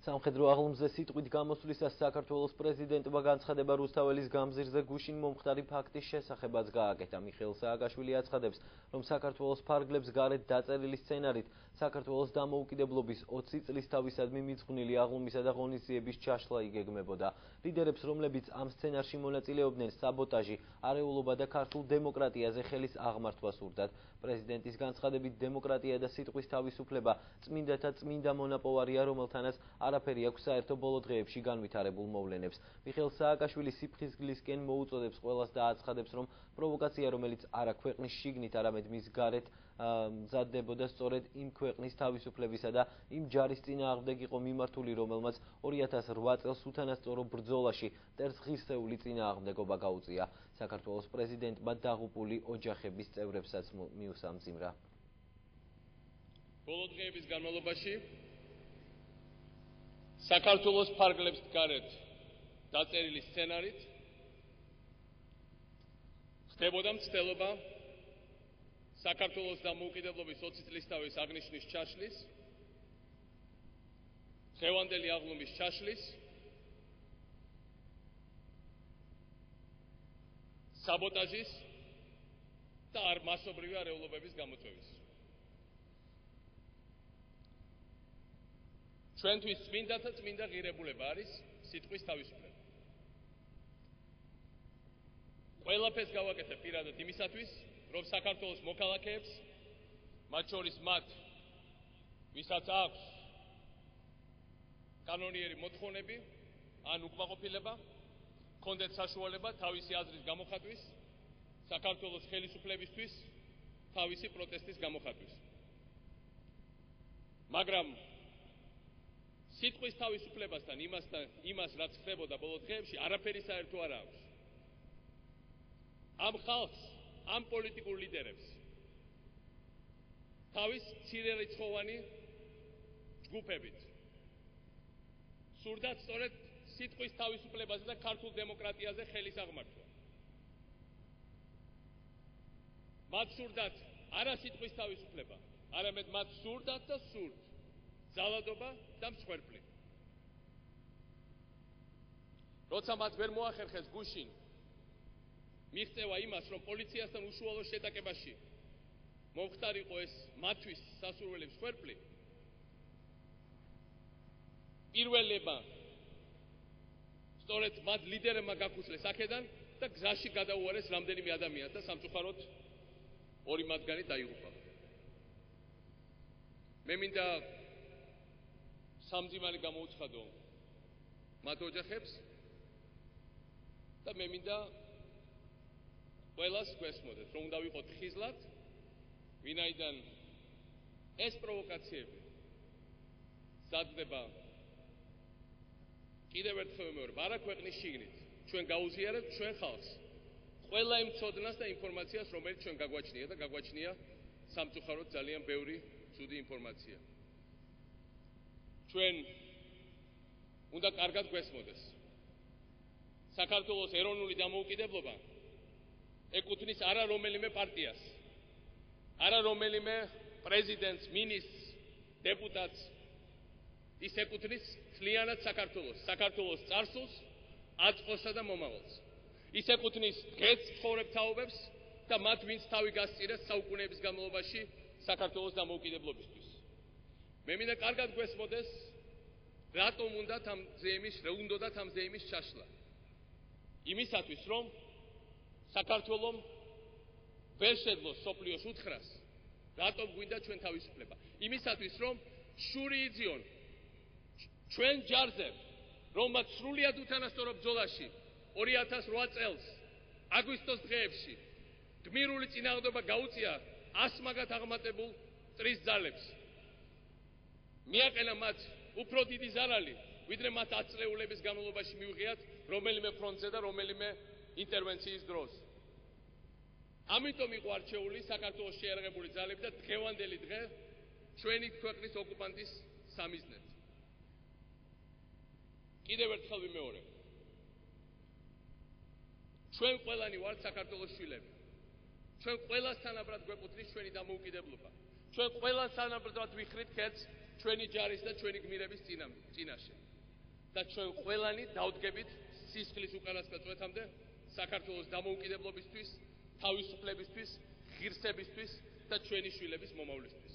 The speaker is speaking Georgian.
სამხედრო აღლუმზე სიტყვით გამოსვლისას საქართველოს პრეზიდენტმა განცხადება რუსთაველის გამზირზე გუშინ მომხდარი ფაქტის შესახებაც გააკეთა. მიხეილ სააკაშვილი აცხადებს, რომ საქართველოს ფარგლებს გარეთ დაწერილი სცენარით საქართველოს დამოუკიდებლობის 20 წლისთავისადმი მიძღვნილი აღლუმისა და ღონისძიების ჩაშლა იგეგმებოდა. ლიდერებს, რომლებიც ამ სცენარში მონაწილეობდნენ, საბოტაჟი, არეულობა და ქართულ დემოკრატიაზე ხელის აღმართვა სურდათ. პრეზიდენტის განცხადებით დემოკრატია და სიტყვის თავისუფლება წმინდათა წმინდა მონაპოვარია, რომელთანაც არაფერი აქვს საერთო ბოლო დღეებში განვითარებულ მოვლენებს. მიხეილ სააკაშვილი სიფხიზლისკენ მოუწოდებს ყველას და აცხადებს, რომ პროვოკაცია, რომელიც არა ქვეყნის შიგნით, არამედ მის გარეთ მზადდებოდა სწორედ იმ ქვეყნის თავისუფლებისა და იმ ჯარის წინააღმდეგ იყო მიმართული, რომელმაც 2008 წელს უთანასწორო ბრძოლაში მტერს ღირსეული წინააღმდეგობა გაუწია. საქართველოს პრეზიდენტმა დაღუპული ოჯახების წევრებსაც მიუსამძიმრა. ბოლო დღეების განმავლობაში საქართველოს ფარგლებს გარეთ დაწერილი სცენარით ხდებოდა მცდელობა საქართველოს დამოუკიდებლობის 20 წლისთავის აღნიშვნის ჩაშლის, დღევანდელი აღლუმის ჩაშლის, საბოტაჟის და მასობრივი არეულობების გამოწვევის. ჩვენთვის წმინდათა წმინდა ღირებულება არის სიტყვის თავისუფლება. ყველაფერს გავაკეთებ პირადად იმისათვის, რომ საქართველოს მოქალაქეებს, მათ შორის მათ, ვისაც აქვს კანონიერი მოთხოვნები ან უკმაყოფილება, ჰქონდეთ საშუალება თავისი აზრის გამოხატვის, საქართველოს ხელისუფლებისთვის თავისი პროტესტის გამოხატვის. მაგრამ სიტყვის თავისუფლებასთან იმას, რაც ხდებოდა ბოლო დღეებში, არაფერი საერთო არ აქვს. ამ ხალხს, ამ პოლიტიკურ ლიდერებს თავის მცირერიცხოვანი ჯგუფებით სურდათ სწორედ სიტყვის თავისუფლებაზე და ქართულ დემოკრატიაზე ხელის აღმართვა. მათ სურდათ არა სიტყვის თავისუფლება, არამედ მათ სურდათ და სურთ ძალადობა და მსხვერპლი. როცა მათ ვერ მოახერხეს გუშინ მიღწევა იმას, რომ პოლიციასთან უშუალო შეტაკებაში მომხდარიყო ეს მათთვის სასურველი მსხვერპლი, პირველება სწორედ მათ ლიდერებმა გაქუსლეს აქედან და გზაში გადაუარეს რამდენიმე ადამიანს და სამწუხაროდ ორი მათგანი დაიღუპა. მე მინდა სამძიმარი გამოუცხადო მათ ოჯახებს და მე მინდა ყველას გვესმოდეთ, რომ უნდა ვიყოთ ხიზლად, ვინაიდან ეს პროვოკაციები სცადება კიდევ ერთხელ ვიმეორებ, არა ქვეყნის შიგნით, ჩვენ გაუზიარებთ ჩვენ ხალხს ყველა იმ ცოდნას და ინფორმაციას, რომელიც ჩვენ გაგვაჩნია და გაგვაჩნია სამწუხაროდ ძალიან ბევრი ცუდი ინფორმაცია. ჩვენ უნდა კარგად გვესმოდეს. საქართველოს ეროვნული დამოუკიდებლობა ეკუთვნის არა რომელიმე პარტიას, არა რომელიმე პრეზიდენტს, მინისტრს, დეპუტატს, ის ეკუთვნის მთლიანად საქართველოს წარსულს, აწყოსა და მომავალს. ის ეკუთვნის დღეს ცხოვრებ თაობებს და მათ, ვინც თავი გასწირეს საუკუნეების განმავლობაში საქართველოს დამოუკიდებლობისთვის. მე მინდა კარგად გვესმოდეს, რატომ უნდათ ამ ზეიმის ჩაშლა. იმისათვის, რომ საქართველომ ვერ შეძლოს სოფლიოს უთხრას, რატომ გვინდა ჩვენ თავისუფლება. იმისათვის, რომ შური იძიონ ჩვენ ჯარზე, რომელმაც სრულიად უთანასწორო ბრძოლაში 2008 წელს აგვისტოს დღეებში გმირული წინააღმდეგობა გაუწია 100 მაგათ აღმატებულ წრის ძალებს. მიაყენა მათ უფრო დიდი ზარალი, ვიდრე მათ 10 წლეულების განმავლობაში მიუღიათ რომელიმე ფრონტზე და რომელიმე ინტერვენციის დროს. ამიტომ იყო არჩეული საქართველოს შეიარაღებული ძალები და დღევანდელი დღე ჩვენი ქვეყნის ოკუპანტის სამიზნედ. კიდევ ერთხელ ვიმეორებ. ჩვენ ყველანი ვართ საქართველოს შვილები. ჩვენ ყველასთანაბრად გვეკუთვნის ჩვენი დამოუკიდებლობა. ჩვენ ყველასთანაბრად ვიხრით ქეთს ჩვენი ჯარის და ჩვენი გმირების წინაშე. და ჩვენ ყველანი დავდგებით სისხლის უკანასკნელ წვეთამდე საქართველოს დამოუკიდებლობისთვის, თავისუფლებისთვის, ღირსებისთვის და ჩვენი შვილების მომავლისთვის.